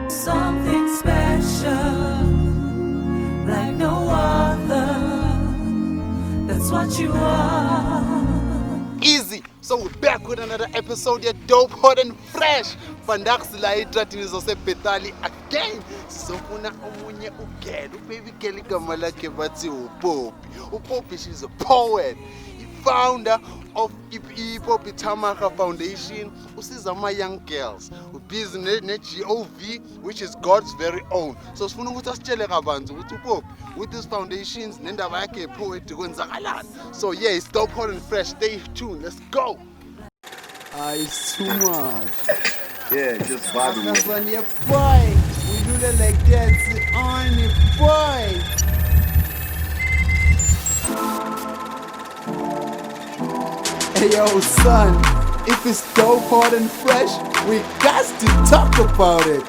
Something special, like no other. That's what you are. Easy. So we're back with another episode. You're dope, hot and fresh. Fandaxila itratini zose Bethal again. Sofuna omunye ugel. Baby girl igama lakhe bathi uPoppy. uPoppy, she's a poet. Founder of Pretty Poppy Thamaga Foundation, usiza ama young girls. Ubhizi ne-GOV, which is God's very own. So sifuna ukuthi asitshele kabanzi ukuthi uPoppy with these foundations nendaba yakhe yepoetry kwenzakalani. So yeah, it's dope, hot and fresh. Stay tuned. Let's go. It's too much. Yeah, just vibing with it. On your boy. We do that like that. On your boy. Hey yo, son, if it's dope, hot and fresh, we got to talk about it.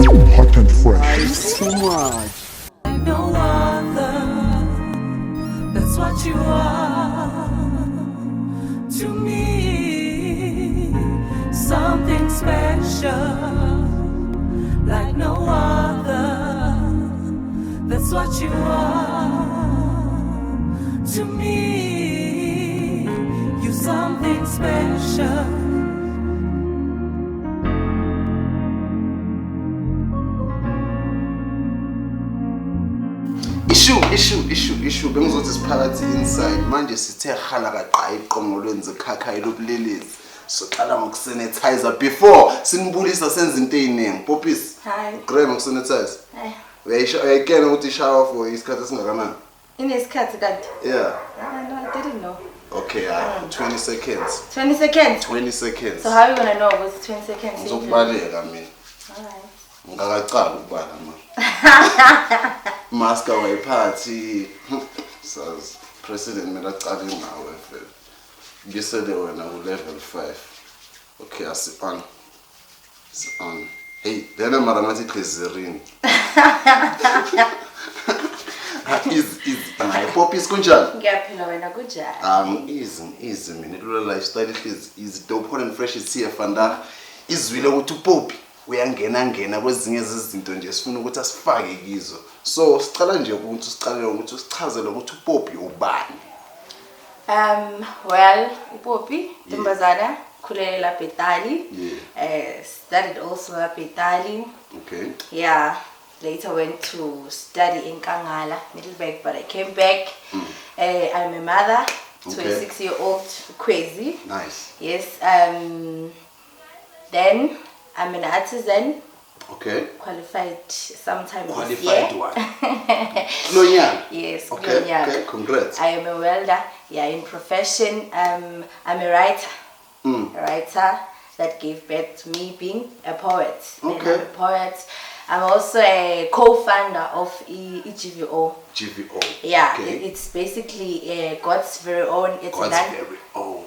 Dope, hot and fresh. It's too much. No other. That's what you are to me. Something special, like no other. That's what you are to me. You something special. Issue bengizothi siphakathi inside manje sithe khala kaqa iqongolweni zekhakha elobulelezi soqala ngokusanitizer before sinibulisa senza into eziningi. Poppies, Hi. great ngokusanitizer. Hi. Uyayikena ukuthi shower for isikhathi esingakanani? Inesikhathi kanti? Yeah. No, I didn't know. Okay, 20 seconds. 20 seconds? 20 seconds. So how are you gonna know it was 20 seconds? Ngizokubaleka mina. Alright. Ngakacala ukubala manje. Maska wayiphathi. Says president mina aqale ngawe vele. Ngisele wena ku level 5. Okay, asi on. It's on. Hey, then mara ngathi Trezerini. Is my Poppies kunjani? Ngiyaphila wena kunjani? Easy mina lula lifestyle is dope, hot and fresh is here fanda. Izwile ukuthi uPoppy uyangena kwezinye izinto nje sifuna ukuthi asifake kizo. So sicala nje ukuthi siqale ukuthi usichazele ukuthi uPoppy ubani. Well, uPoppy Thamaga khulele la Bethal. Studied also at Bethal. Okay. Yeah. Later went to study in Kangala, Middleburg, but I came back. I'm a mother, 26-year-old crazy. Nice. Yes. Then I'm an artisan. Okay. Qualified sometime this Qualified year. one. Glonyana. Yes. Okay. Glonyana. Okay. Congrats. I am a welder. Yeah, in profession. I'm a writer. A writer that gave birth to me being a poet. Okay. I'm a poet. I'm also a co-founder of GVO. GVO. Yeah, Okay. it's basically God's very own. It's God's very own.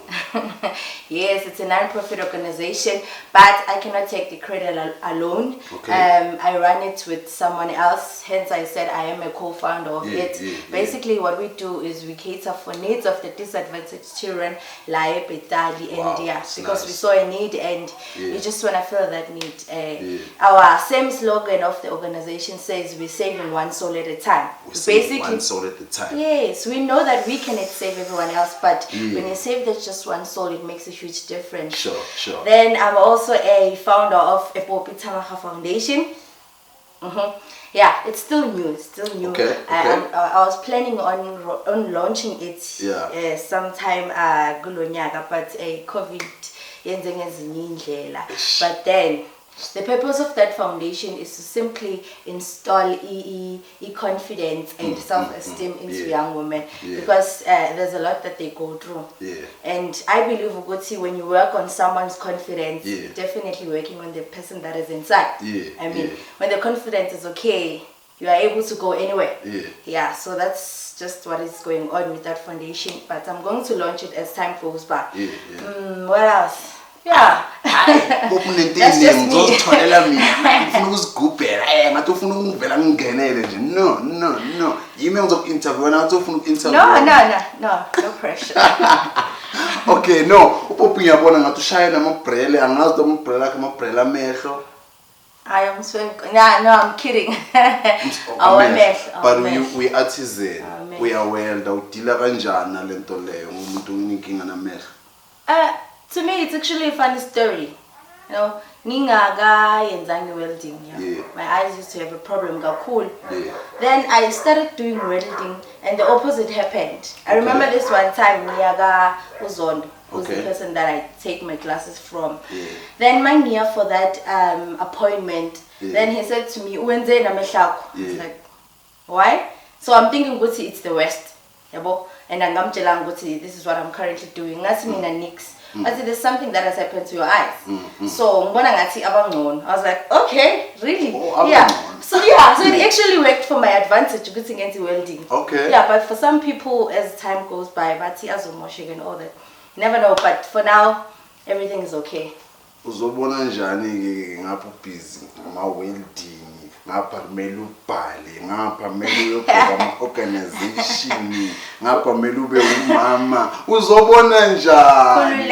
Yes, it's a non-profit organization, but I cannot take the credit alone. Okay. I run it with someone else. Hence, I said I am a co-founder of it. Basically, what we do is we cater for needs of the disadvantaged children, like Bethal, and because nice. we saw a need and we just want to fill that need. Our same slogan of the organization says we're saving one soul at a time. Basically, one soul at a time. Yes, we know that we cannot save everyone else, but when you save that just one soul, it makes a huge difference. Sure. Then I'm also a founder of a Poppy Thamaga Foundation. Yeah, it's still new. Okay. I was planning on launching it sometime kulonyaga, but COVID yenze ngezinye indlela. But then the purpose of that foundation is to simply install confidence and self-esteem into young women because there's a lot that they go through. And I believe when you work on someone's confidence, you're definitely working on the person that is inside. I mean, when the confidence is okay, you are able to go anywhere. So that's just what is going on with that foundation. But I'm going to launch it as time goes by. What else? Yeah. Bokunento That's just iningi me. uzozitholela mina. Ufuna ukuzigubhela. Ngathi ufuna ungivela ngingenele nje. No. Yimi ngizoku-interview ngathi ufuna uku-interview. No pressure. Okay, no. Upopi ngiyabona ngathi ushaya namabrele. Angazi amabrele akhe amabrele amehlo. I am so no, I'm kidding. Our mess. But we artisan. We are welder. Udila kanjani nalento leyo umuntu uninkinga namehlo? To me, it's actually a funny story. You know, Ningaga yenzangi welding. Yeah. My eyes used to have a problem. Got cool. Yeah. Then I started doing welding, and the opposite happened. I remember this one time, Niaga Uzondo, who's the person that I take my classes from. Yeah. Then my year for that appointment, then he said to me, "Uwenze na mehlako." I was like, "Why?" So I'm thinking, "Guti, it's the West." And I'm telling Guti, this is what I'm currently doing. That's me na nix. I said, there's something that has happened to your eyes. So I was like, okay, really? So it actually worked for my advantage to get into welding. Okay. Yeah, but for some people, as time goes by, but and all that, you never know. But for now, everything is okay. Uzobona njani ngapha busy ama-welding ngapha kumele ubhale ngapha kumele uyobheka ama-organization ngapha kumele ube umama uzobona njani?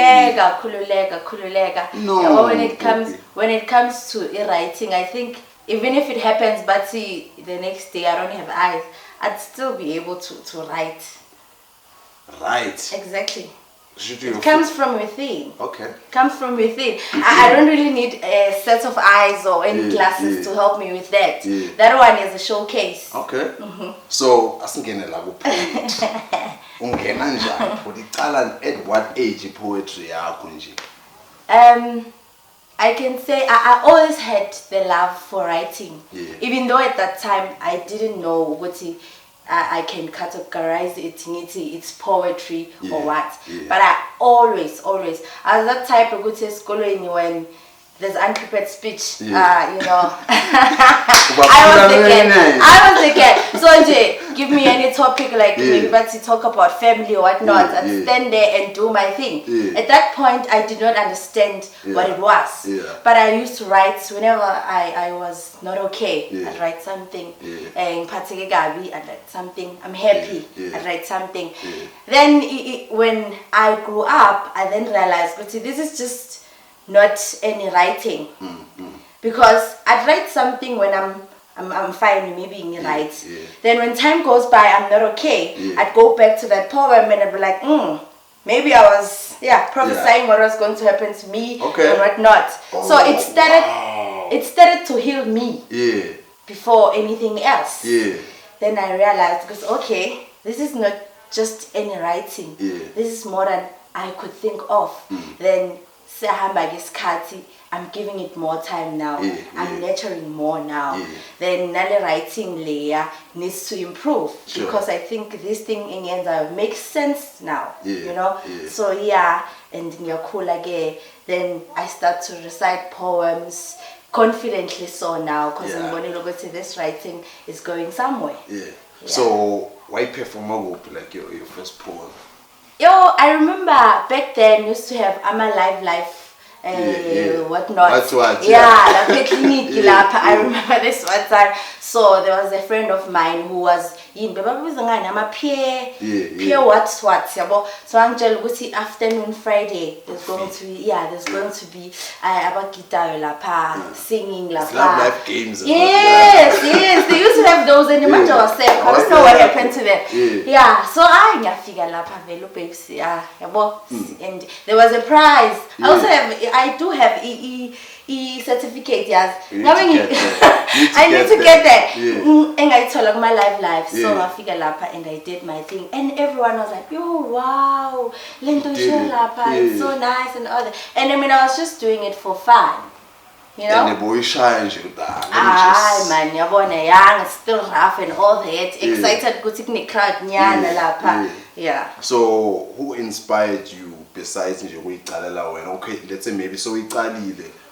Khululeka. No. Yeah, when it comes to writing, I think even if it happens, but see, the next day I don't have eyes, I'd still be able to write. Right. Exactly. It comes from within. Okay. Comes from within. I don't really need a set of eyes or any glasses to help me with that. That one is a showcase. Okay. So asingene la ku-poet. Ungena njani? Uliqala at what age poetry yakho nje? I can say I always had the love for writing. Even though at that time I didn't know what I can categorize it, it's poetry or what. But I always, I was that type of good school when there's unprepared speech, you know. I was the cat. So give me any topic like maybe to talk about family or whatnot, and stand there and do my thing. At that point, I did not understand what it was. But I used to write whenever I was not okay. I'd write something. And I'd write something. I'm happy. I'd write something. Then when I grew up, I then realized, but see, this is just not any writing, because I'd write something when I'm fine, maybe in right. Then when time goes by, I'm not okay. I'd go back to that poem and I'd be like, maybe I was prophesying what was going to happen to me and whatnot. So it started to heal me before anything else. Then I realized, because this is not just any writing. This is more than I could think of. Then I'm giving it more time now. I'm nurturing more now. Then nale writing layer needs to improve, because I think this thing in the end makes sense now. You know. So and again. Then I start to recite poems confidently. So now, because I'm going to look at this writing is going somewhere. So why perform like your first poem? I remember back then used to have Life whatnot. Like clinic lapha. I remember this one time. So there was a friend of mine who was in peer what yabo. So Angel Guti afternoon Friday there's going to be abakitayo lapha singing lapha. Life games. Yes, they used to have those, and the matter was said, I don't know what happened to them. So I ngafika lapha velo babes yabo, and there was a prize. I do have E certificate, yes. I need to get that. And I told my life. So I figured lapha and I did my thing. And everyone was like, yo, wow, Lento share lapha, it's so nice and all that. And I mean, I was just doing it for fun. You know? And the boy shines you down. Man, you're born young, still rough and all that. Excited, good to crowd, lapha. So who inspired you besides okay, let's say maybe so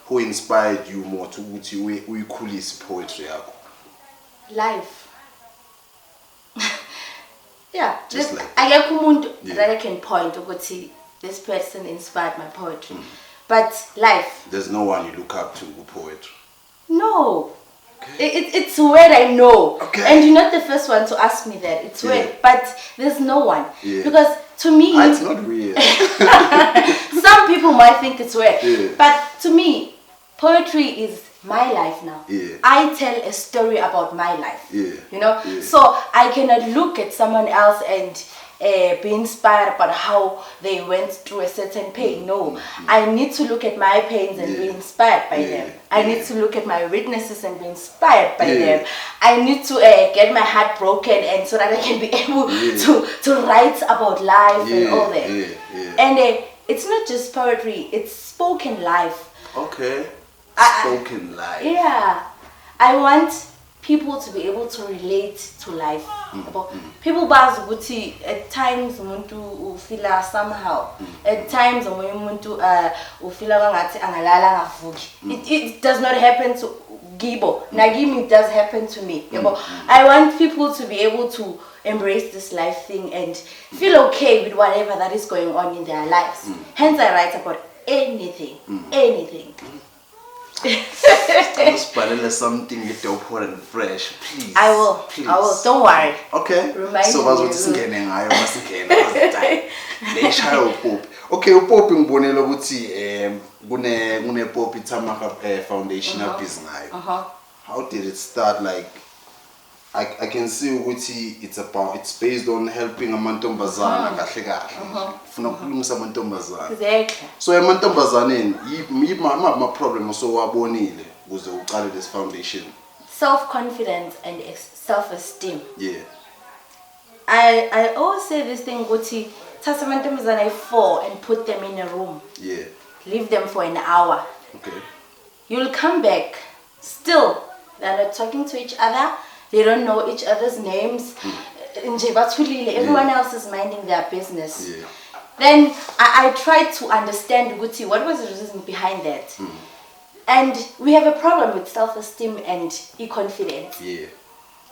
who inspired you more to uyikhulisa poetry yakho? Life. Just like I get that I can point to this person inspired my poetry. but life. There's no one you look up to with poetry. No. It's weird, I know. Okay. And you're not the first one to ask me that. It's weird, but there's no one. Yeah. Because to me... It's not weird. Some people might think it's weird. Yeah. But to me, poetry is my life now. Yeah. I tell a story about my life. Yeah. You know? Yeah. So I cannot look at someone else and be inspired about how they went through a certain pain. No. I need to look at my pains and be inspired by them. I need to look at my weaknesses and be inspired by them. I need to get my heart broken and so that I can be able to write about life and all that. And it's not just poetry, it's spoken life. Okay. Spoken life. Yeah. I want people to be able to relate to life. People buzz guti at times umuntu ufila somehow. At times umuntu ufila ngathi angalala ngavuki. It does not happen to Gibo. Nagimi, it does happen to me. I want people to be able to embrace this life thing and feel okay with whatever that is going on in their lives. Hence I write about anything. Anything. Spell something dope and fresh, please. I will. Please. I will. Don't worry. Okay. Remind So me. was what singene ngayo masikena wasitime. Leshaya upop. Okay, upop ngibonela ukuthi kune Poppy Thamaga Foundation abhizi ngayo. How did it start? Like I can see ukuthi it's based on helping amantombazana kahle kahle. Ufuna ukulungisa amantombazana. Exactly. So amantombazaneni ma problem so wabonile ukuze uqale this foundation. Self-confidence and self-esteem. Yeah. I always say this thing, Guti, tasa mantombazana 4 and put them in a room. Yeah. Leave them for an hour. Okay. You'll come back. Still, they're not talking to each other. They don't know each other's names. Everyone else is minding their business. Yeah. Then I tried to understand, Guti, what was the reason behind that? And we have a problem with self-esteem and confidence. Yeah.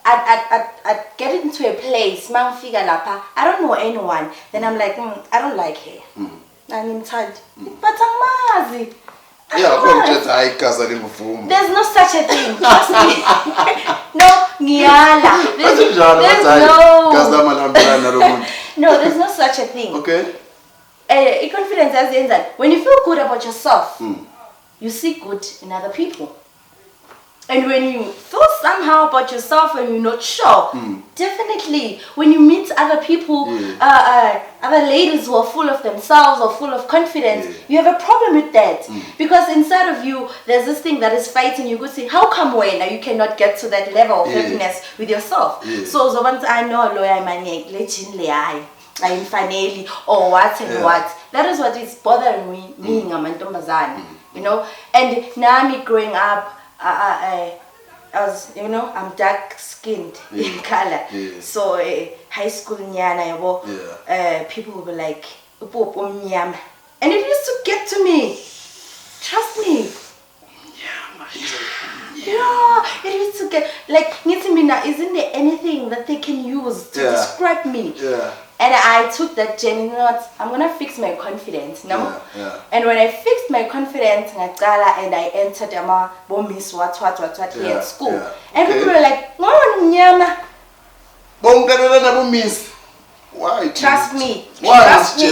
I'd get into a place, I don't know anyone. Then I'm like, I don't like her. I'm tired. But I'm Yeah, there's no such a thing. Trust me. No, Ngiala. There's no such a thing. Okay. Confidence as in that when you feel good about yourself, you see good in other people. And when you feel somehow about yourself and you're not sure, definitely when you meet other people, other ladies who are full of themselves or full of confidence, you have a problem with that. Because inside of you, there's this thing that is fighting you. Could say, how come when you cannot get to that level of happiness with yourself? So once I know lawyer I'm finally or what and what. That is what is bothering me, being a mantombazana, you know. And now me growing up, I was, I'm dark skinned in color. So high school nyana, people will be like, and it used to get to me. Trust me. Yeah, it used to get like, isn't there anything that they can use to describe me? Yeah. And I took that journey, I'm gonna fix my confidence, And when I fixed my confidence, and I entered Miss what here at school. And people were like, why? Trust me. Trust me.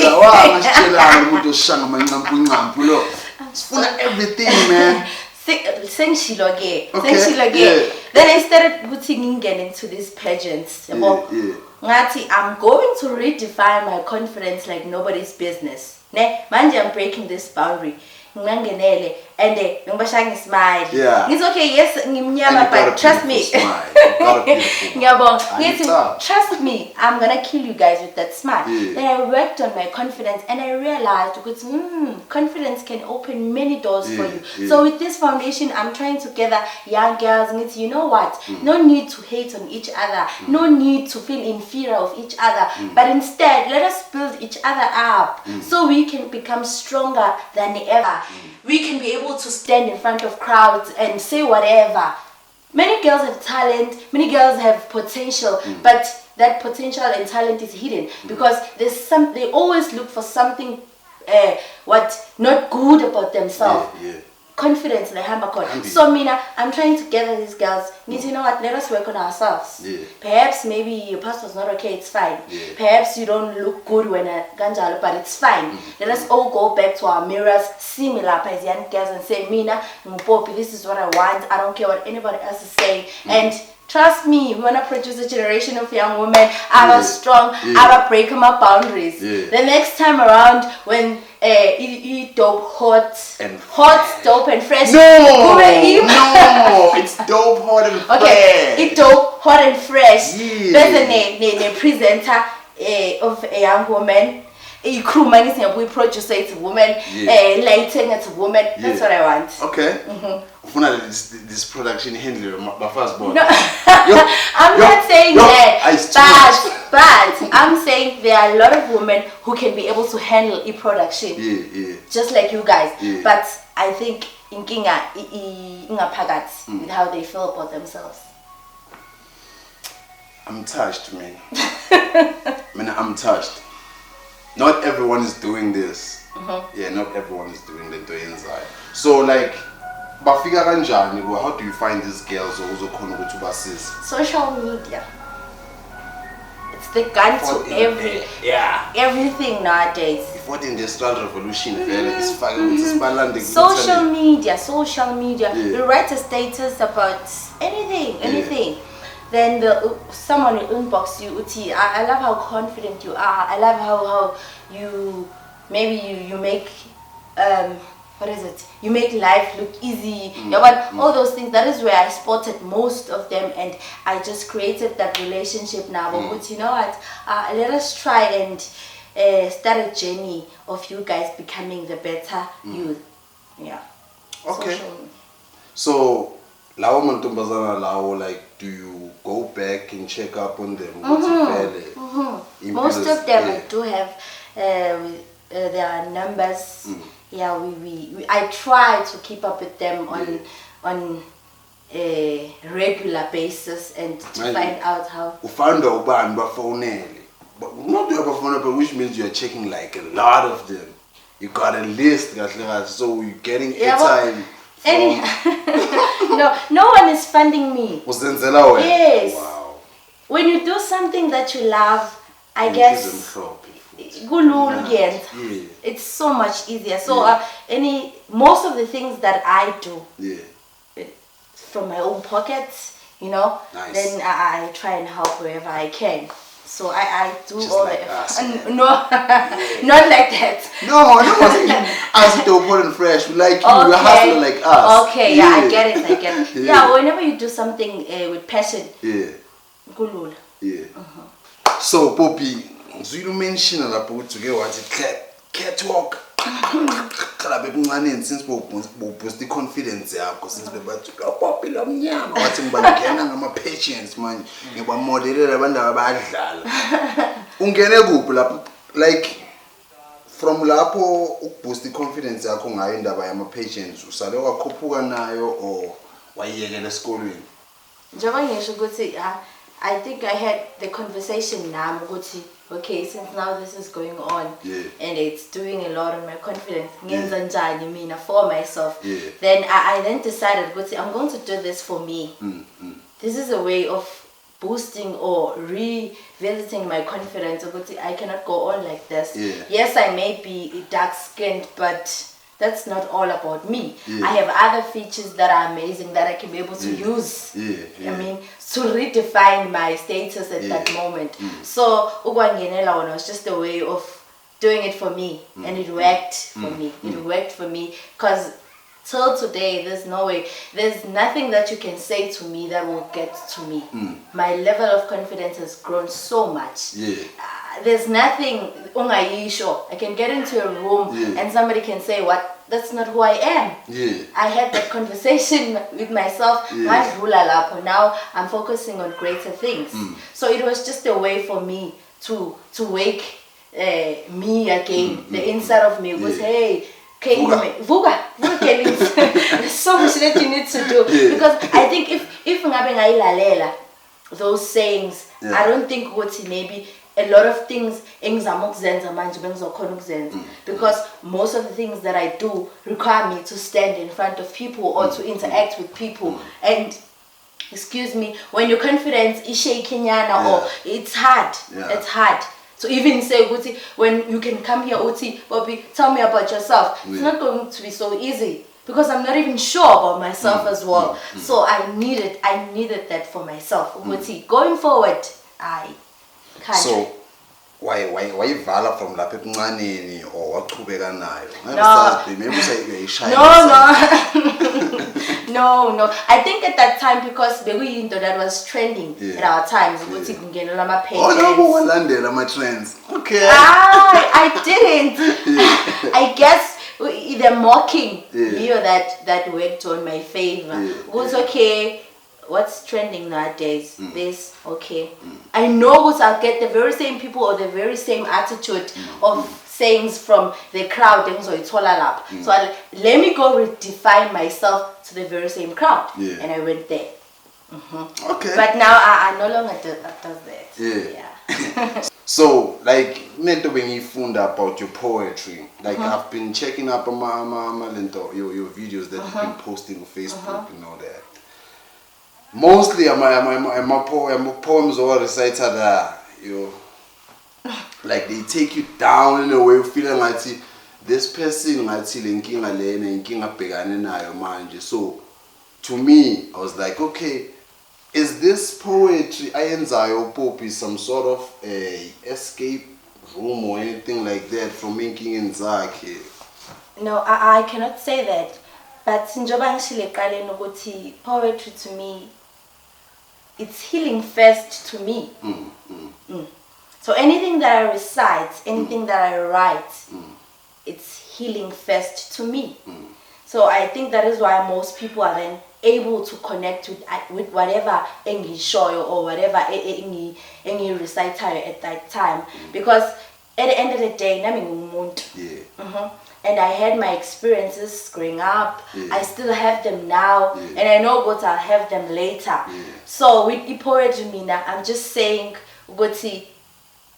Everything, man. Then I started getting into these pageants. I'm going to redefine my confidence like nobody's business. I'm breaking this boundary. And smile. It's okay, yes, but trust me. Trust me, I'm gonna kill you guys with that smile. Then I worked on my confidence and I realized confidence can open many doors for you. So with this foundation, I'm trying to gather young girls. You know what? No need to hate on each other. No need to feel inferior of each other. But instead, let us build each other up so we can become stronger than ever. We can be able to stand in front of crowds and say whatever. Many girls have talent, many girls have potential, but that potential and talent is hidden because they always look for something not good about themselves. Yeah. Confidence like Hambacon. So Mina, I'm trying to gather these girls. Means you know what, let us work on ourselves. Yeah. Perhaps maybe your passport's not okay, it's fine. Yeah. Perhaps you don't look good when a ganjalo, but it's fine. Let us all go back to our mirrors, see me like as young girls and say, Mina, Poppy, this is what I want. I don't care what anybody else is saying. And trust me, we want to produce a generation of young women, are strong, are breaking my boundaries. The next time around, when you dope hot, dope and fresh. No, it's dope hot and fresh. Okay, it dope hot and fresh. There's a presenter of a young woman. A crew man is a producer, it's a woman. Lighting, it's a woman. That's what I want. Okay. This production handler, my first born. No, I'm not saying that, but I'm saying there are a lot of women who can be able to handle e-production, just like you guys. But I think in Kinga, with how they feel about themselves. I'm touched, man. I'm touched. Not everyone is doing this. Yeah, not everyone is doing the inside. So like, bafika kanjani? How do you find these girls ozokhona ukuthi ubasize? Social media. It's the gun to everything nowadays. Before the Industrial Revolution, Social media. You write a status about anything. Then someone will inbox you, Uti. I love how confident you are. I love how you make what is it? You make life look easy. All those things. That is where I spotted most of them, and I just created that relationship now. But you know what? Let us try and start a journey of you guys becoming the better youth. Yeah. Okay. So, lawo mantombazana lawo, like, do you go back and check up on them? Most of them do have their numbers. Yeah, I try to keep up with them on a regular basis and to find out how. You found out but not your phone, but which means you're checking like a lot of them. You got a list, so you're getting airtime. No one is funding me. Yes. Wow. When you do something that you love, I guess it's so much easier. So most of the things that I do from my own pockets, you know, then I try and help wherever I can. So I do just all like the no, not like that. No, as dope and fresh, like you, you're hustling like us. Okay, yeah, I get it. Yeah, whenever you do something with passion, kulula. So Poppy, you mentioned about to get what catwalk. Since we boost the confidence since we about to go popular wathi ngibangena ngama patients manje ngibamodelela abantu abadlala ungene kuphi lapho, like from lapho ukuboost the confidence yakho ngayo indaba yama patients usale wakhuphuka nayo or wayiyekela esikolweni? Njengoba ngisho ukuthi I think I had the conversation now ukuthi okay, since now this is going on and it's doing a lot on my confidence for myself, then I then decided I'm going to do this for me. This is a way of boosting or revisiting my confidence. I cannot go on like this. Yes, I may be dark skinned, but that's not all about me. I have other features that are amazing that I can be able to use. I mean, to redefine my status at that moment. So, Ugwangenela was just a way of doing it for me, and it worked for me. It worked for me because till today, there's no way, there's nothing that you can say to me that will get to me. My level of confidence has grown so much. There's nothing, I can get into a room and somebody can say, what? That's not who I am. I had that conversation with myself. Now I'm focusing on greater things. So it was just a way for me to wake me again. The inside of me was, hey, Vuga, there's so much that you need to do. Because I think if those sayings, I don't think maybe a lot of things because most of the things that I do require me to stand in front of people or to interact with people. And excuse me, when your confidence is shaking or it's hard. It's hard. So even say, when you can come here, Bobby, tell me about yourself. It's not going to be so easy because I'm not even sure about myself as well. So I needed that for myself. Going forward, I can't. So why vala from la pepnani or waqhubeka nayo? No. I think at that time because that was trending at our times. Oh no, my trends. Okay. I didn't. I guess the mocking video that worked on my favor was okay. What's trending nowadays? This, okay. I know I'll get the very same people or the very same attitude of sayings from the crowd. So let me go redefine myself to the very same crowd. And I went there. Okay. But now I no longer does that. Yeah. So, like, when you found about your poetry, like I've been checking up on your videos that you've been posting on Facebook and all that. Mostly, my poems or recited like they take you down in a way, feeling like this person so to me, I was like, okay, is this poetry Poppy some sort of a escape room or anything like that from making in Zaki? No, I cannot say that. But poetry to me, it's healing first to me. So anything that I recite, anything that I write, it's healing first to me. So I think that is why most people are then able to connect with whatever English show or whatever English recite at that time. Because at the end of the day, and I had my experiences growing up. I still have them now, and I know what I'll have them later. So with poetry, I'm just saying,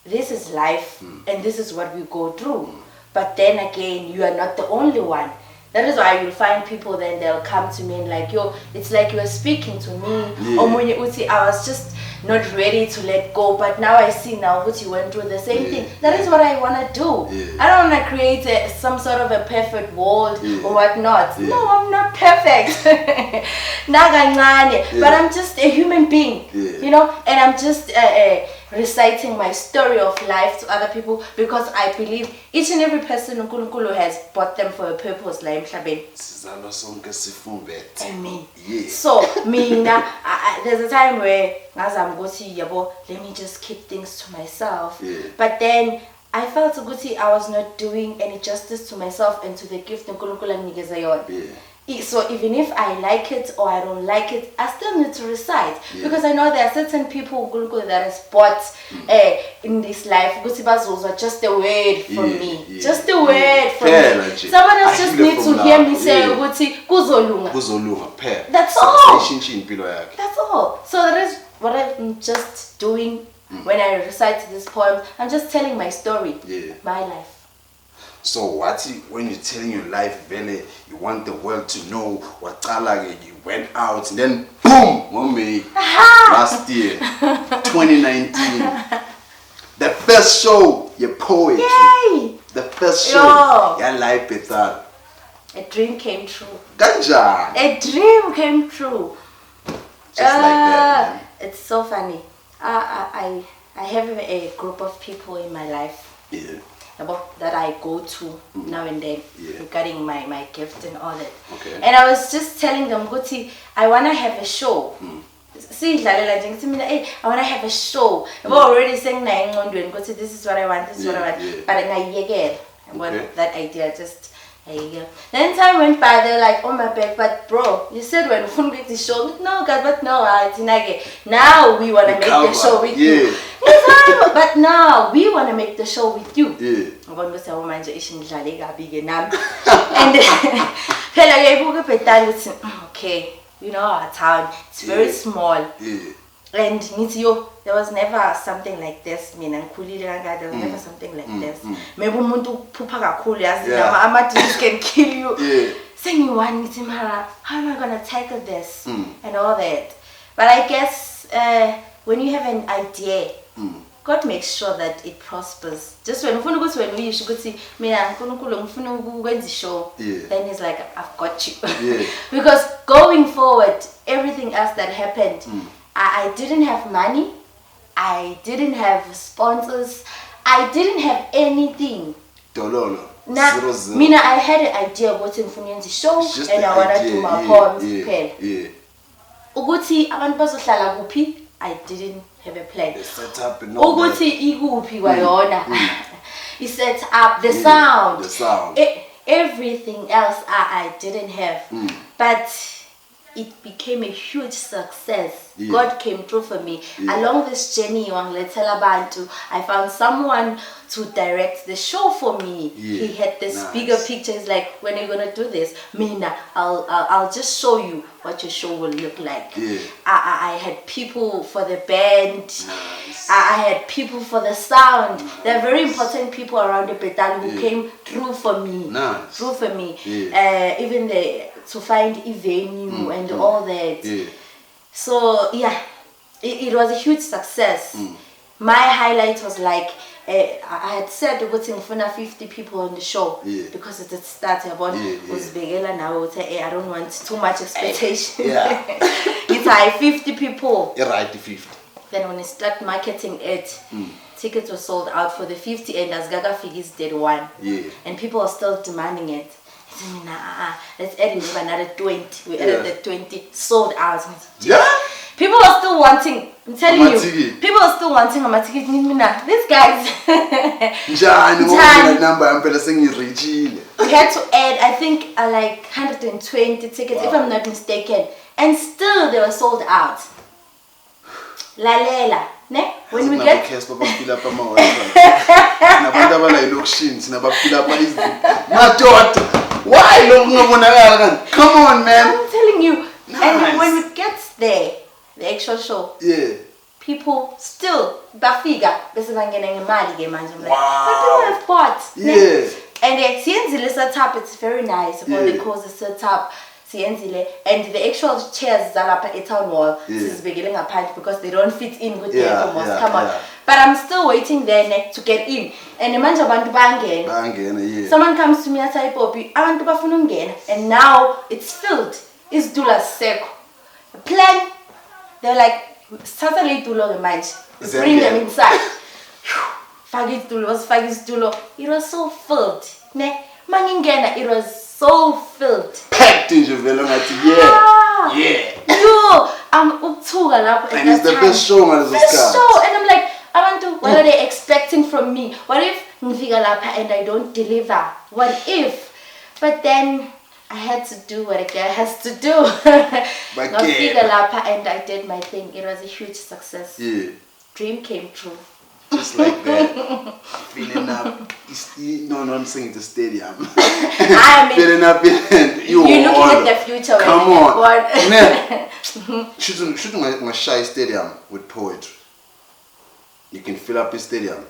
this is life, and this is what we go through. But then again, you are not the only one. That is why you'll find people, then they'll come to me and like, yo, it's like you are speaking to me. Or when I was just not ready to let go, but now I see now what you went through the same thing. That is what I want to do. I don't want to create some sort of a perfect world or whatnot. No, I'm not perfect. But I'm just a human being, you know, and I'm just reciting my story of life to other people because I believe each and every person uNkulunkulu has brought them for a purpose. Amen. So there's a time where let me just keep things to myself. But then I felt I was not doing any justice to myself and to the gift uNkulunkulu. So even if I like it or I don't like it, I still need to recite because I know there are certain people that has bought in this life. Just a word from me, just a word from me. Someone else just needs to hear me say, That's all. That's all. So that is what I'm just doing when I recite this poem. I'm just telling my story, my life. So when you're telling your life, really, you want the world to know what you went out and then boom, mommy, last year, 2019, the first show, your poetry, the first show, your life, Bethal. A dream came true. Ganja. A dream came true. Just like that, man. It's so funny. I have a group of people in my life. That I go to now and then regarding my gift and all that. And I was just telling them, I want to have a show. See, I want to have a show. I'm already saying, this is what I want, this is what I want. But I want that idea just. Then time went by, they're like, oh my back, but bro, you said when we make the show. No, God, but no, now we want to make the show with you. But now we want to make the show with you. And okay, you know our town, it's very small. And there was never something like this. There was never something like this. Maybe umuntu phupha kakhulu yazi ama-dreams can kill you. Saying how am I gonna tackle this and all that? But I guess when you have an idea, God makes sure that it prospers. Just when you should see me, show, then He's like, I've got you. Because going forward, everything else that happened, I didn't have money, I didn't have sponsors, I didn't have anything. Now, Mina, I had an idea of what's in the show, and I want to do my poems. Uguti, abantu bazohlala kuphi? I didn't have a plan. Uguti iguphi kwayona? He set up the sound. Everything else I didn't have. But it became a huge success. God came through for me. Along this journey, I found someone to direct the show for me. He had this bigger picture. He's like, when are you gonna do this? Mina, I'll just show you what your show will look like. I had people for the band. I had people for the sound. There are very important people around the Bethal who came through for me. Through for me. Even to find a venue and all that. So yeah, it was a huge success. My highlight was like, I had said we're going to 50 people on the show because it had started. I don't want too much expectation. It's like 50 people. Right, 50. Then when I start marketing it, tickets were sold out for the 50 and as Gaga Figgy's did one. And people are still demanding it. Let's add another 20. We added the 20, sold out. People are still wanting. I'm telling you, people are still wanting a ticket. These guys. We had to add, I think, like 120 tickets, if I'm not mistaken, and still they were sold out. Lalela, ne? When we get. Why? Come on, man. I'm telling you. Nice. And when we get there, the actual show, people still bafiga. Wow. But people have bought. And the setup, it's very nice. All the courses set up. And the actual chairs are at a town wall is beginning apart because they don't fit in with the come on. But I'm still waiting there to get in. And the man someone comes to me and says, Poppy, I want to bafuna and now it's filled. It's Dula Seko. The plan, they're like, Saturday Dulo the match. Bring them inside. Fagis Dulo. It was so filled. Ne? Mangingena, it was so filled. Packed in Javelin. I'm Uptuga lapho. And it's the best show, man. Best show. And I'm like, I want to, what are they expecting from me? What if Nfiga lapha and I don't deliver? What if? But then I had to do what a girl has to do. Nfiga lapha and I did my thing. It was a huge success. Dream came true. Just like that. Filling up. No, I'm saying the stadium. Filling up. You're looking at the future. Come on. Shouldn't my shy stadium with poetry? You can fill up a stadium.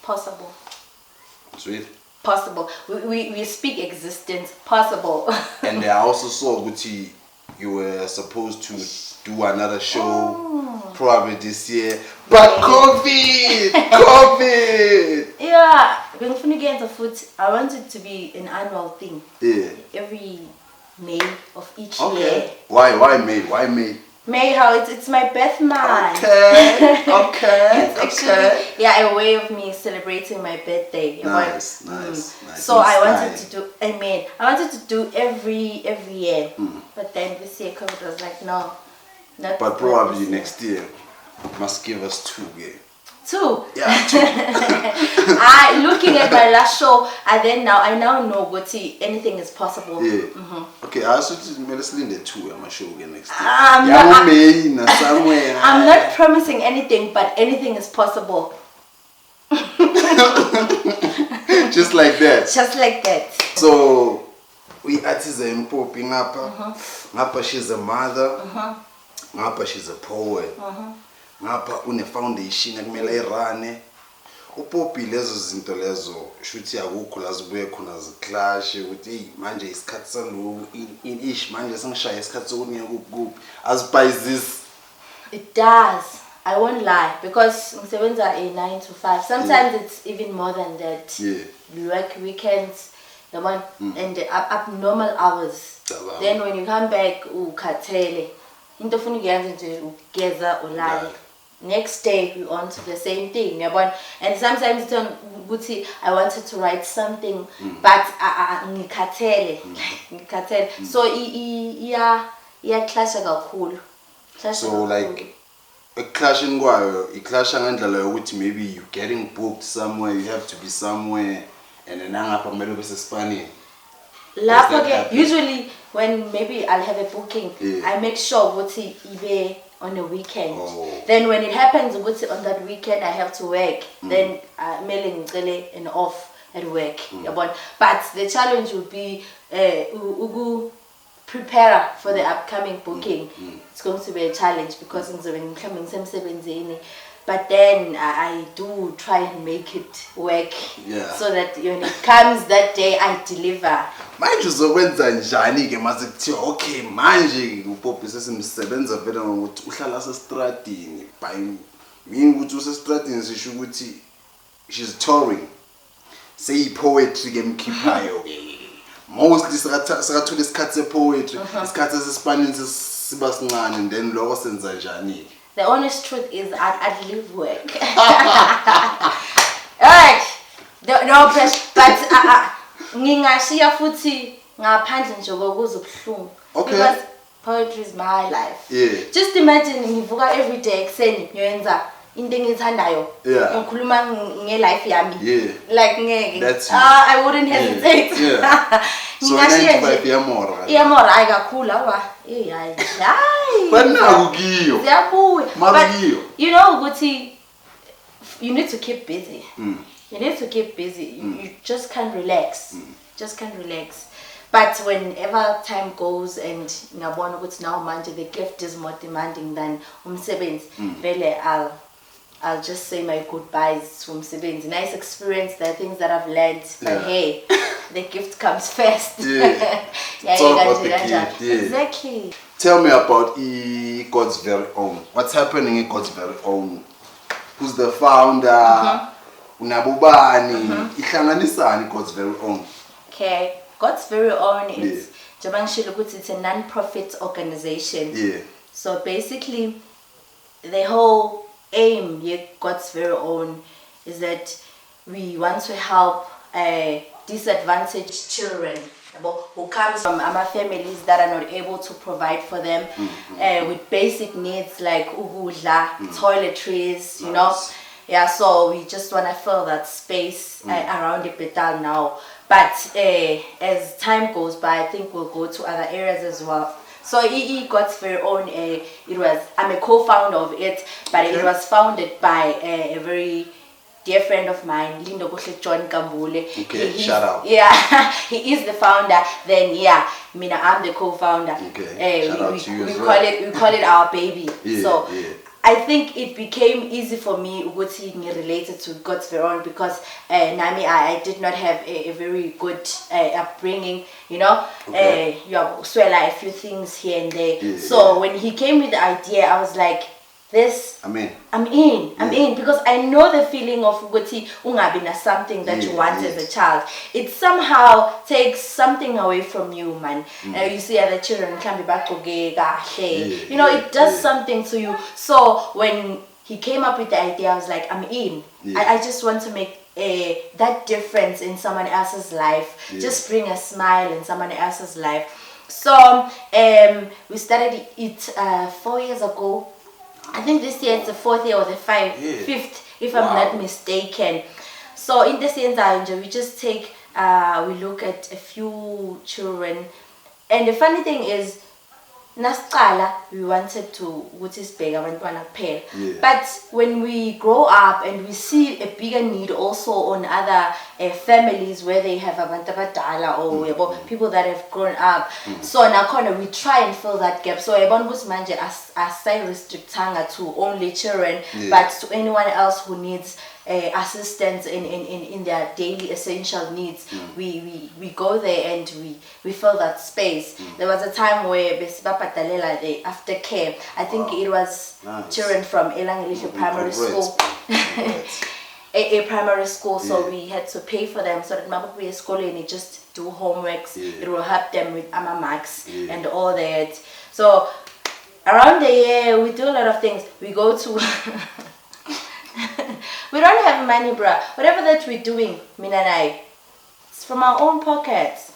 Possible. Sweet. Possible. We speak existence. Possible. And I also saw Gucci, you were supposed to do another show probably this year. But COVID! Yeah. When we get the foot, I want it to be an annual thing. Every May of each year. Why May? May, how it's my birth month. Okay. It's actually a way of me celebrating my birthday. Nice. So I wanted to do. I wanted to do every year, but then this year COVID was like no, not. But probably next year must give us 2 years. 2? Yeah, 2. Looking at my last show, I now know what anything is possible. Okay, I also let's leave the 2 on my show again next year. I'm not promising anything, but anything is possible. Just like that. Just like that. So we artisan popping up. She's a mother. She's a poet. ngapha une-foundation ekumele irane uPoppy lezo zinto lezo shuthi akukho la zibuye khona ziclash ukuthi hey manje isikhathi saloku ish manje sengishaya isikhathi sokunika kuphi azibhayizisi. It does. I won't lie because ngisebenza a 9 to 5. Sometimes it's even more than that. Yeah. You work weekends, the one and the abnormal hours. Then when you come back, ukhathele. Into funa ukuyenza nje ugeza ulale. Next day we on to the same thing, yabona. And sometimes it's ukuthi I wanted to write something but ngikhathele. So iya clasha kakhulu. So like eclashing kwayo iclasha ngendlela yokuthi maybe you getting booked somewhere, you have to be somewhere and then ngapha kumele ube sesipanini. Usually when maybe I'll have a booking, I make sure ukuthi ibe on a weekend. Then when it happens ukuthi on that weekend I have to work, then mele ngicele an off at work. But the challenge would be prepare for the upcoming booking. It's going to be a challenge because I'm coming semsebenzini. But then I do try and make it work so that when it comes that day I deliver. Manje uzokwenza njani ke mase kuthiwa okay manje uPoppy sesimsebenza vele ngokuthi uhlala sestradini by mean ukuthi usestradini sisho ukuthi she's touring. Say poetry ke mkhiphayo ke. Mostly sakathola isikhathi sepoetry, isikhathi sesispanini siba sincane and then lokho senza njani? The honest truth is I'd leave work. Alright. No pressure, but ngingashiya futhi ngaphandle nje kokuzwa ubuhlungu because poetry is my life. Just imagine ngivuka every day ekseni ngiyenza into engithandayo ngikhuluma nge-life yami like ngeke I wouldn't hesitate. So 95 iyamora hayi kakhulu awa hayi banaku kiyo ziyabuya but you know ukuthi you need to keep busy. You need to keep busy. You just can't relax. Just can't relax. But whenever time goes and ngabona ukuthi now manje the gift is more demanding than umsebenzi vele I'll just say my goodbyes to umsebenzi. Nice experience, there are things that I've learned, but hey, the gift comes first. It's all about the gift. Exactly. Tell me about God's Very Own. What's happening in God's Very Own? Who's the founder? Unabubani? Ihlanganisani God's Very Own? Okay, God's Very Own is it's a non-profit organization. So basically, the whole aim God's Very Own is that we want to help disadvantaged children who come from families that are not able to provide for them with basic needs like ukudla, toiletries, you know. So we just want to fill that space around the Bethal now. But as time goes by, I think we'll go to other areas as well. So God's Very Own, I'm a co-founder of it, but it was founded by a very dear friend of mine, Lindo John Kambule. Okay, shout out. Yeah, he is the founder. Then Mina, I'm the co-founder. Okay, shout out to you as well. We call it our baby. So I think it became easy for me related to God's Very Own because Nami, I did not have a very good upbringing, you know. A few things here and there. So when he came with the idea, I was like, I'm in because I know the feeling of ungabina something that you want as a child. It somehow takes something away from you, man. You see other children you know, it does something to you. So when he came up with the idea, I was like, I'm in. I just want to make that difference in someone else's life. Just bring a smile in someone else's life. So we started it 4 years ago. I think this year it's the 4th year or the 5th, if I'm not mistaken. So in this sense, we just take, we look at a few children. And the funny thing is, Nasiqala, we wanted to ukuthi sibheke abantwana kuphela. Yeah. But when we grow up and we see a bigger need also on other families where they have abantu abadala or yabo, people that have grown up, so nakhona we try and fill that gap. So yabona ukuthi manje asay restrictanga to only children, but to anyone else who needs assistance in their daily essential needs. We go there and we fill that space. There was a time where besibabhadalela the aftercare. I think it was children from Elangelisho Primary School. A primary school, so we had to pay for them so that mabubuye esikoleni just do homeworks. It will help them with marks and all that. So around the year we do a lot of things. We go to we don't have money, bruh. Whatever that we're doing, Mina and I, it's from our own pockets.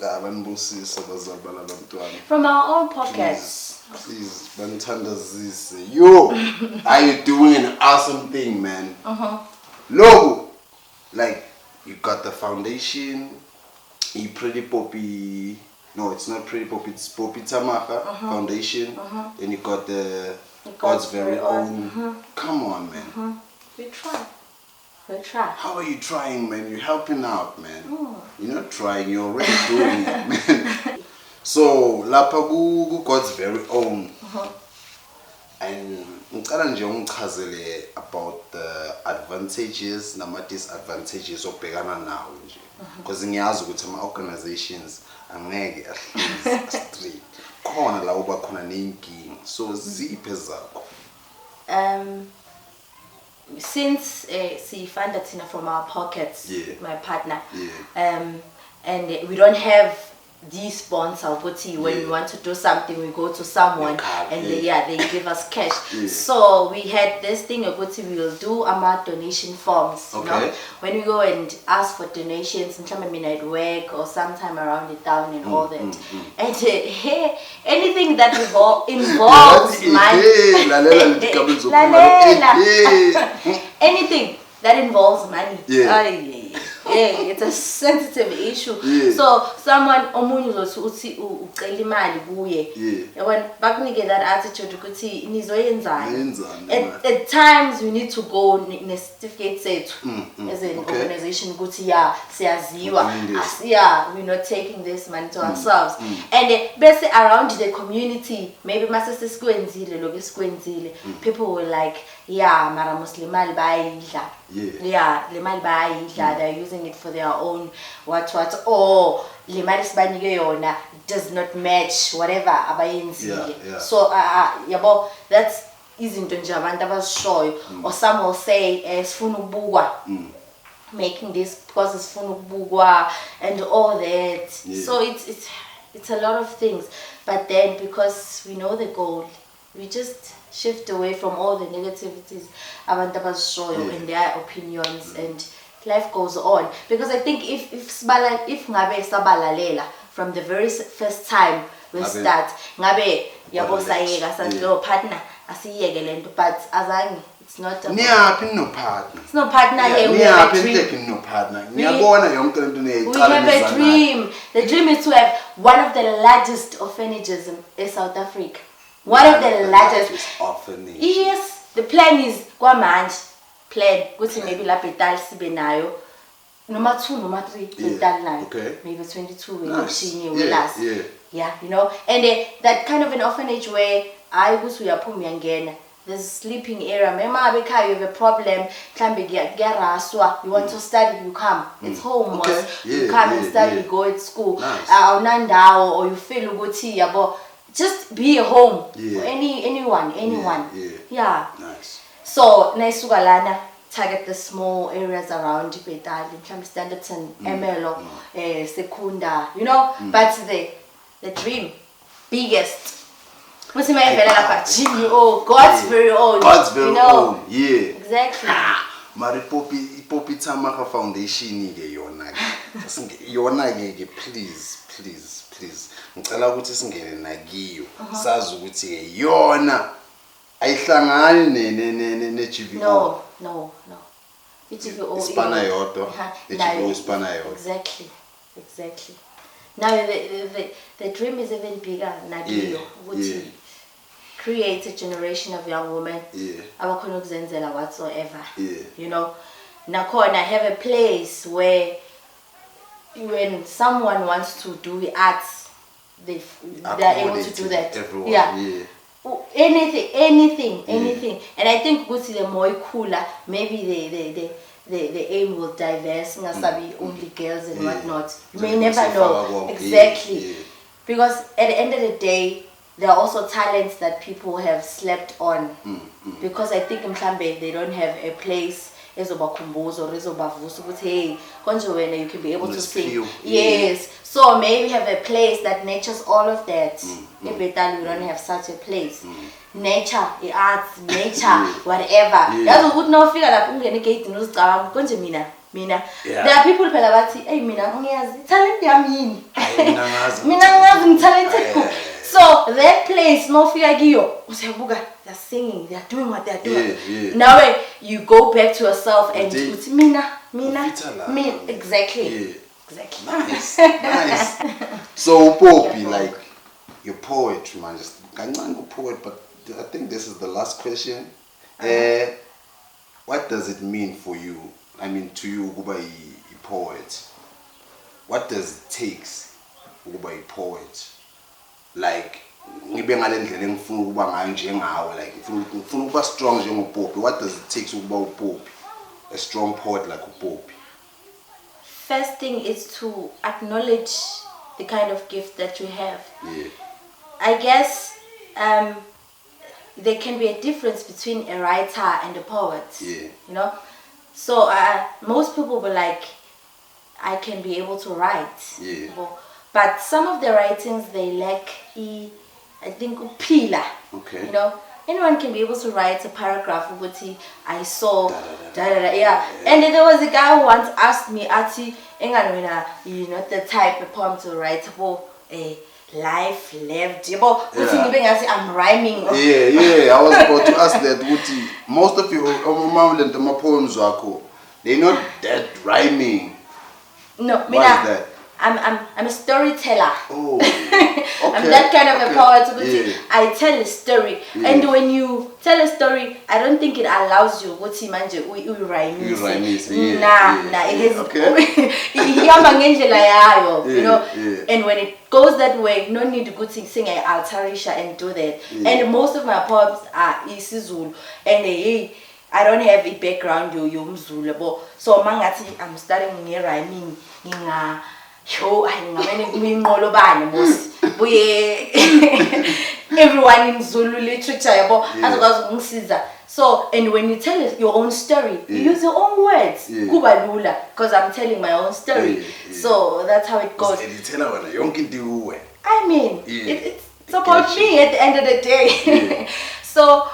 From our own pockets. Please, Bantandazis, yo, are you doing an awesome thing, man? Logo, like you got the foundation, Pretty Poppy. No, it's not Pretty Poppy. It's Poppy Thamaga Foundation. Then you got the God's very own. Come on, man. We try. We try. How are you trying, man? You're helping out, man. You're not trying. You're already doing it, man. So, Lapagu God's very own. And about the advantages and disadvantages of Pegana now. Because in my organizations are straight. Corner lauba kona ninki. So zipezako. Since she funded from our pockets, my partner, and we don't have these sponsor, when we want to do something, we go to someone and they give us cash. So we had this thing, we will do our donation forms. You know? When we go and ask for donations, sometime at work or sometime around the town and all that. And anything that involves money, anything that involves money. It's a sensitive issue. So someone omunye uthi ucela imali kuye. When bakunike that attitude ukuthi nizoyenzani. At times we need to go in a certificate sethu as an organization ukuthi siyaziwa. We're not taking this money to ourselves. And bese around the community, maybe masese sikwenzile lokho sikwenzile, people were like, mara Muslim mali bayidla. Le mali bayidla, they're using it for their own what or le mali sibanike yona does not match whatever abayenzile. So yabo, that's izinto nje abantu abashoyo. Or some will say sifuna ukubukwa, making this because sifuna ukubukwa and all that. So it's a lot of things, but then because we know the goal, we just shift away from all the negativities abantu abashoyo and their opinions, and life goes on. Because I think if ngabe sabalalela from the very first time we start, ngabe yabo sayeka sathi lo partner asiyeke lento, but azange, it's not a no partner. It's no partner here. We have a dream. No partner. We have a dream. The dream is to have one of the largest orphanages in South Africa. One of the largest orphanage. Yes, the plan is kwamanje. Plan ukuthi maybe la Bethal sibe nayo noma 2 noma 3 Bethal nayo. Maybe 22 with us. Yeah, you know. And that kind of an orphanage where I ukuthi uyaphuma uyangena. There's a sleeping area. Mema abeka you have a problem, mhlambe kuyaraswa, you want to study, you come. It's home. You come and study, go at school. Awunandawo or you feel ukuthi yabo, just be a home for anyone. Yeah. Nice. So naisuka lana, target the small areas around Bethal, mhlambe Standerton, Emelo, Sekunda, you know. But the dream, biggest. What's my God's very own. God's very own. Exactly. Mari Poppy Thamaga Foundation yona please. Ngicela ukuthi singene nakiyo. Sazi ukuthi yona ayihlangani ne GVO. No. GVO ispana yodwa. GVO ispana yodwa. Exactly. Now the dream is even bigger nakiyo ukuthi create a generation of young women Yeah. abakhona ukuzenzela whatsoever. Yeah. You know, nakhona have a place where when someone wants to do arts, they're able to do that. Everyone. Yeah. Anything. And I think with the more cooler, maybe the aim will diverse, ngasabi only girls and whatnot. You may never know. Exactly. Because at the end of the day, there are also talents that people have slept on. Because I think in Mhlambe they don't have a place ezobakhumbuza or ezobavusa ukuthi hey konje wena you can be able to sing. Yes. So maybe have a place that nurtures all of that. In Bethal we don't have such a place. Nature, the arts, nature, whatever. Yazi ukuthi nawufika lapho ungene egate nozicabanga konje mina. There are people phela bathi hey mina ngiyazi talent yami yini. Mina ngazi ngitalented. So that place nawufika kiyo usebuka they're singing, they're doing what they're doing. Now you go back to yourself and it's mina. Exactly. Exactly. Nice. So Poppy, like your poetry, man, just I'm not a poet, but I think this is the last question. What does it mean for you? I mean, to you, go by a poet. What does it take to go by a poet? Like, like if you strong Poppy, what does it take to go by Poppy? A strong poet like a Poppy. First thing is to acknowledge the kind of gift that you have. Yeah. I guess there can be a difference between a writer and a poet. Yeah. You know? So most people will like, I can be able to write. Yeah. But some of the writings, they lack, I think, upila. Okay. You know? Anyone can be able to write a paragraph of what I saw, yeah. And then there was a guy who once asked me, Ati, you're not the type of poem to write about a life lived. I'm rhyming. Yeah. I was about to ask that. Most of your poems they're not that rhyming. No, Why is that? I'm a storyteller. Oh, okay. I'm that kind of a poet. Yeah. I tell a story, and when you tell a story, I don't think it allows you what he manje rhyme. Nah. It is okay. You know. Yeah. And when it goes that way, no need to go sing a altarisha and do that. Yeah. And most of my poems are isiZulu, and I don't have a background Mzulu. So mangati I'm starting rhyming everyone in Zulu literature, so and when you tell your own story, you use your own words, because I'm telling my own story. So that's how it goes. I mean, it's about me at the end of the day. So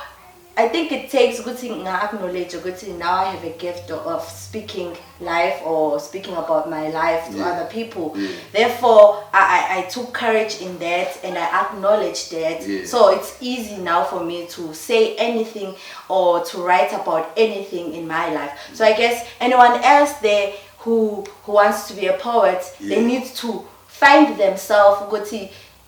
I think it takes good thing acknowledge good thing. Now I have a gift of speaking life or speaking about my life to other people. Therefore, I took courage in that and I acknowledged that. So it's easy now for me to say anything or to write about anything in my life. So I guess anyone else there who wants to be a poet, they need to find themselves.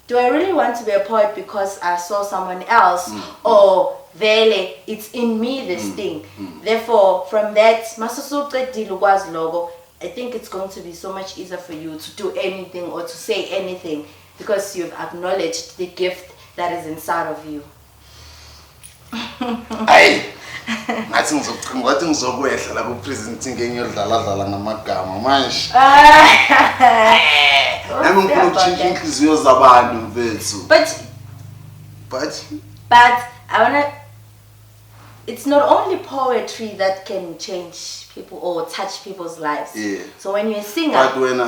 Do I really want to be a poet because I saw someone else, or vele it's in me this thing? Therefore, from that, I think it's going to be so much easier for you to do anything or to say anything because you've acknowledged the gift that is inside of you. ngathi ngizokwehla la ku presenting engiyodlala ngamagama manje nami ngifuna ukutshintsha inhliziyo zabantu mfethu but I wanna, it's not only poetry that can change people or touch people's lives. So when you're a singer, but when I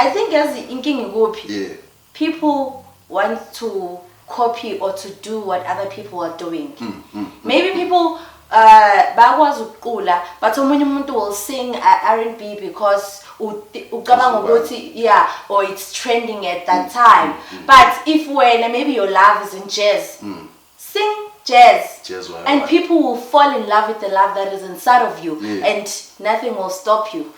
think as inking people want to copy or to do what other people are doing. Maybe people bakwazi ukuqula, but omunye umuntu will sing R&B because ucabanga ukuthi or it's trending at that time. But if when maybe your love is in jazz, sing jazz and people will fall in love with the love that is inside of you, and nothing will stop you.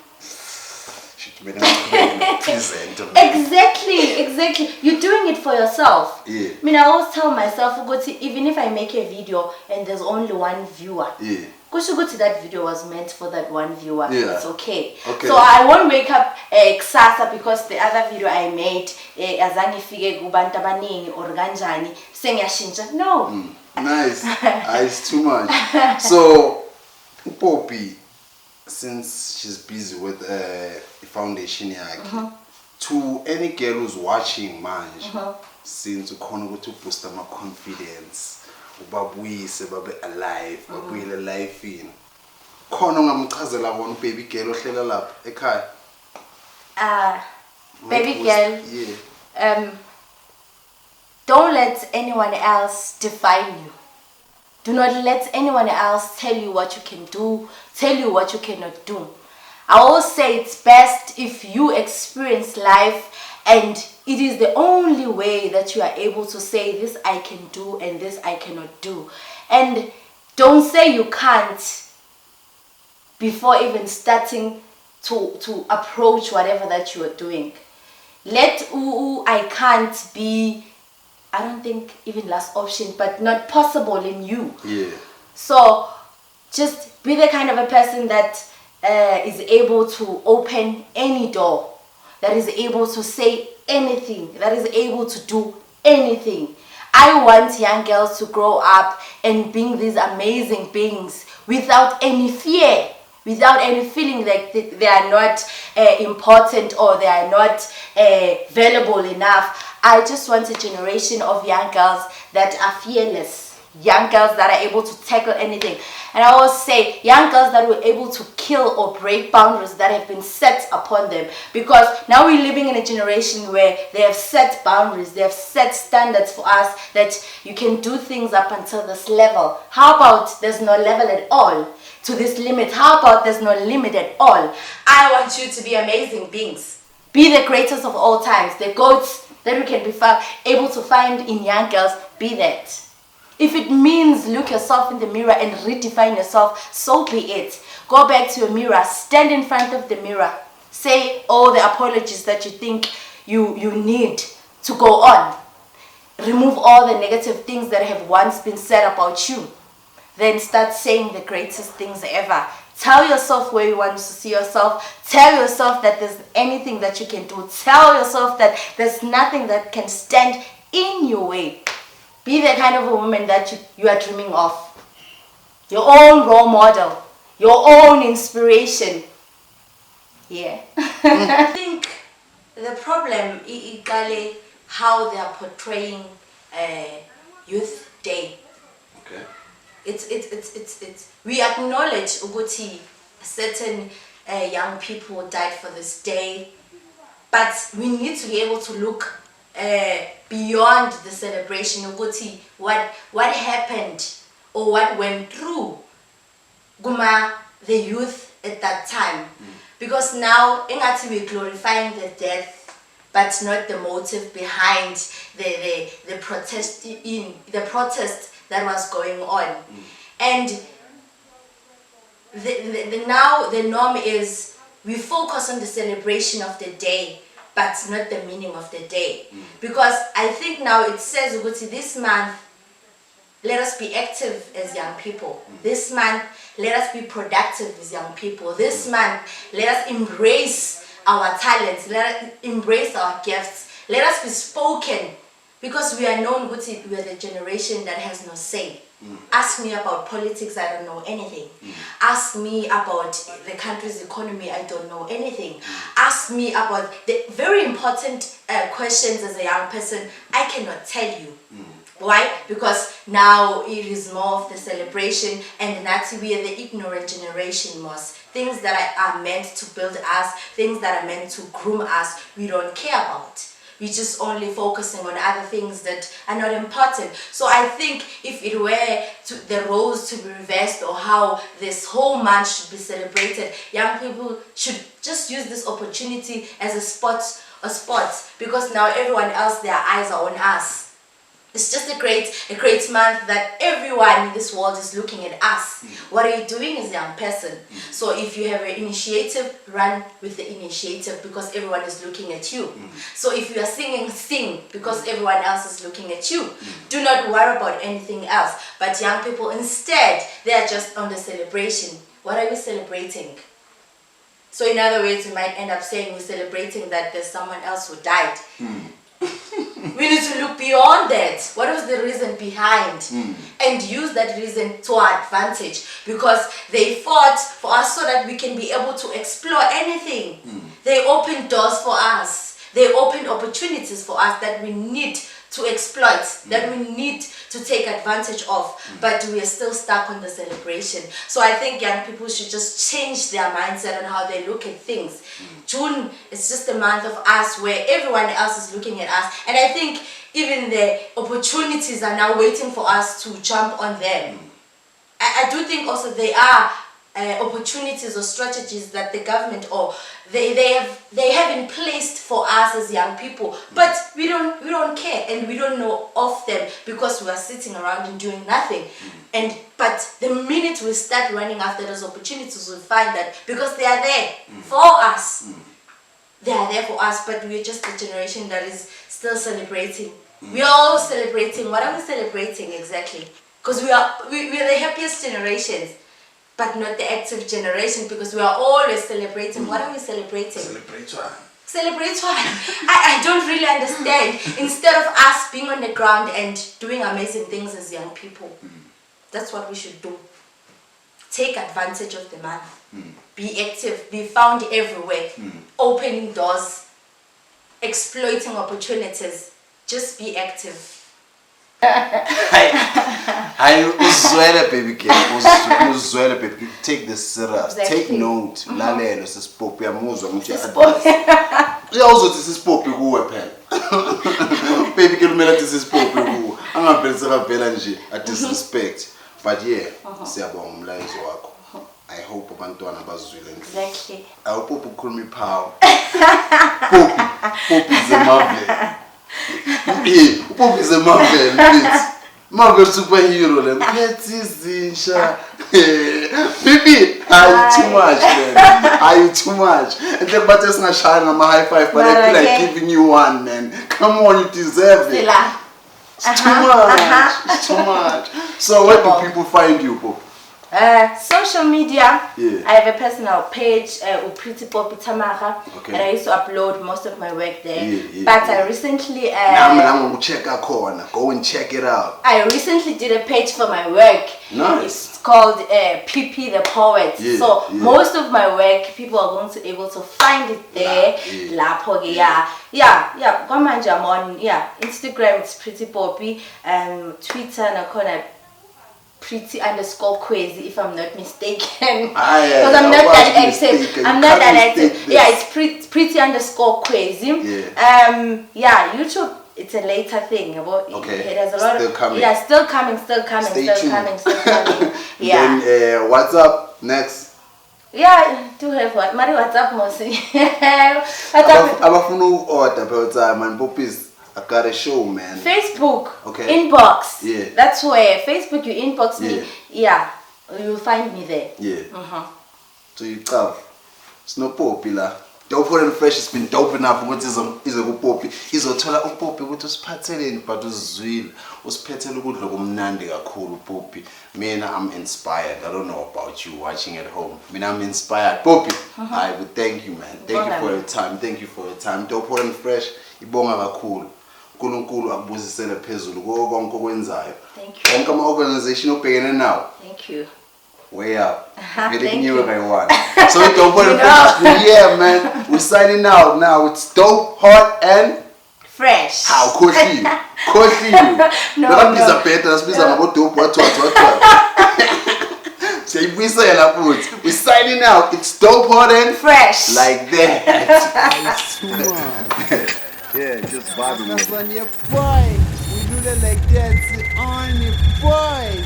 shit, man, I'm present. Exactly. You're doing it for yourself. Yeah. I mean, I always tell myself, even if I make a video and there's only one viewer, Yeah. that video was meant for that one viewer. Yeah. It's okay. Okay. So I won't wake up kusasa because the other video I made azange ifike kubantu abaningi or kanjani sengiyashintsha. No. Nice. It's too much. So, Poppy, since she's busy with the foundation yakhe, to any girl who's watching manje, since ukhona ukuthi boost my confidence, ubabuyise babe alive, babuyele life in. Khona ungamchazela wona baby girl ohlela lapha ekhaya. Baby girl. Yeah. Don't let anyone else define you. Do not let anyone else tell you what you can do, tell you what you cannot do. I always say it's best if you experience life and it is the only way that you are able to say this I can do and this I cannot do. And don't say you can't before even starting to approach whatever that you are doing. Let I can't be, I don't think even last option, but not possible in you. Yeah. So just be the kind of a person that is able to open any door, that is able to say anything, that is able to do anything. I want young girls to grow up and being these amazing beings without any fear, without any feeling like they are not important or they are not valuable enough. I just want a generation of young girls that are fearless, young girls that are able to tackle anything. And I always say young girls that were able to kill or break boundaries that have been set upon them, because now we're living in a generation where they have set boundaries, they have set standards for us that you can do things up until this level. How about there's no level at all to this limit? How about there's no limit at all? I want you to be amazing beings. Be the greatest of all times, the goats that we can be able to find in young girls. Be that. If it means look yourself in the mirror and redefine yourself, so be it. Go back to your mirror, stand in front of the mirror, say all the apologies that you think you need to go on. Remove all the negative things that have once been said about you. Then start saying the greatest things ever. Tell yourself where you want to see yourself. Tell yourself that there's anything that you can do. Tell yourself that there's nothing that can stand in your way. Be the kind of a woman that you are dreaming of. Your own role model. Your own inspiration. Yeah. I think the problem is how they are portraying Youth Day. Okay. It's we acknowledge Uguti certain young people died for this day, but we need to be able to look beyond the celebration. Uguti what happened or what went through the youth at that time, because now ingati we glorifying the death but not the motive behind the protest that was going on. And now the norm is we focus on the celebration of the day but not the meaning of the day. Because I think now it says this month let us be active as young people. This month let us be productive as young people. This month let us embrace our talents, let us embrace our gifts, let us be spoken, because we are known, we are the generation that has no say. Ask me about politics, I don't know anything. Ask me about the country's economy, I don't know anything. Ask me about the very important questions as a young person, I cannot tell you. Why? Because now it is more of the celebration, and that's we are the ignorant generation most. Things that are meant to build us, things that are meant to groom us, we don't care about. We're just only focusing on other things that are not important. So I think if it were the roles to be reversed, or how this whole month should be celebrated, young people should just use this opportunity as a spot, because now everyone else, their eyes are on us. It's just a great month that everyone in this world is looking at us. What are you doing as a young person? So if you have an initiative, run with the initiative because everyone is looking at you. So if you are singing, sing because everyone else is looking at you. Do not worry about anything else. But young people, instead, they are just on the celebration. What are we celebrating? So in other words, we might end up saying we're celebrating that there's someone else who died. We need to look beyond that. What was the reason behind? And use that reason to our advantage. Because they fought for us so that we can be able to explore anything. They opened doors for us. They opened opportunities for us that we need to exploit, that we need to take advantage of, but we are still stuck on the celebration. So I think young people should just change their mindset on how they look at things. June is just a month of us where everyone else is looking at us, and I think even the opportunities are now waiting for us to jump on them. I do think also there are opportunities or strategies that the government or they haven't placed for us as young people, but we don't care and we don't know of them because we are sitting around and doing nothing. But the minute we start running after those opportunities, we'll find that because they are there for us. They are there for us, but we're just a generation that is still celebrating. We are all celebrating. What are we celebrating exactly? Because we are the happiest generations, but not the active generation, because we are always celebrating. What are we celebrating? Celebrate what? I don't really understand. Instead of us being on the ground and doing amazing things as young people, that's what we should do. Take advantage of the month. Be active. Be found everywhere. Opening doors. Exploiting opportunities. Just be active. Uzwele baby girl, uzwele baby, take this serious, take note, lalelo sisipopi yamuzwa ngisho advice. Uyazothi sisipopi kuwe phela. Baby girl kumele athi sisipopi kuwe. Angaveli sekavela nje a disrespect. But yeah, siyabonga umlayezo wakho. I hope abantwana bazwile nje. Exactly. I hope ukhuluma iphawu. Poppy is a Marvel. Poppy is a Marvel, please. Marvel superhero, them petty zinsha. Baby, are you too much, man? Are you too much? And then, but it's not shining on my high five, but I feel like giving you one, man. Come on, you deserve it. It's too much. It's too much. So, where do people find you, Poppy? Social media. Yeah. I have a personal page, Pretty Poppy Thamaga, Okay. and I used to upload most of my work there. Yeah, but yeah. I recently, I'm gonna check our corner. Go and check it out. I recently did a page for my work. Nice. It's called PP the Poet. Yeah, so yeah. most of my work, people are going to be able to find it there. Kwamanje I'm on Instagram. It's Pretty Poppy. Twitter nakona Pretty_crazy, if I'm not mistaken. Because I'm not that active. I'm not that active. Yeah, it's Pretty_crazy. Yeah. YouTube. It's a later thing. Okay. It has a lot Still of coming. Yeah, still coming. Stay Still tuned. coming. Yeah. Then what's up next? Yeah, do have what? Mari, what's up, Mosi? What's up? Abafuna uku-order phela time man. Poppy's I got a show, man. Facebook. Okay. Inbox. Yeah. That's where Facebook. You inbox me. Yeah. Yeah. You'll find me there. Yeah. So you have. It's no Poppy la. Dope and fresh has been dope enough ukuthi ize ku Poppy. Izothola uPoppy ukuthi usiphatheleni but uzwile. Usiphethele ukudla okumnandi kakhulu Poppy. Mina I'm inspired. I don't know about you watching at home. Mina I'm inspired. Poppy, I would thank you, man. Thank you for your time. Thank you for your time. Dope and fresh. Ibonga kakhulu. uNkulunkulu akubusisele phezulu konke okwenzayo. Thank you. Wonke ama-organization obhekene nawo. Thank you. Way up. Thank Getting you you. what I want. So we don't put it yeah, man. We're signing out now. It's dope, hot, and Fresh. how coffee. Coffee. No. That's better. That's better. What dope? What? So we say we're signing out. It's dope, hot, and Fresh. like that. Too much. Yeah, just vibing with That's it. on your boy. We do that like that. It's on your boy.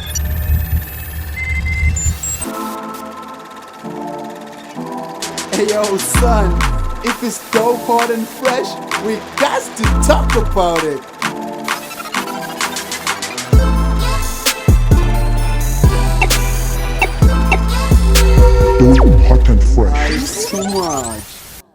Hey yo, son. If it's dope, hot, and fresh, we got to talk about it. dope, hot and fresh. It's too much.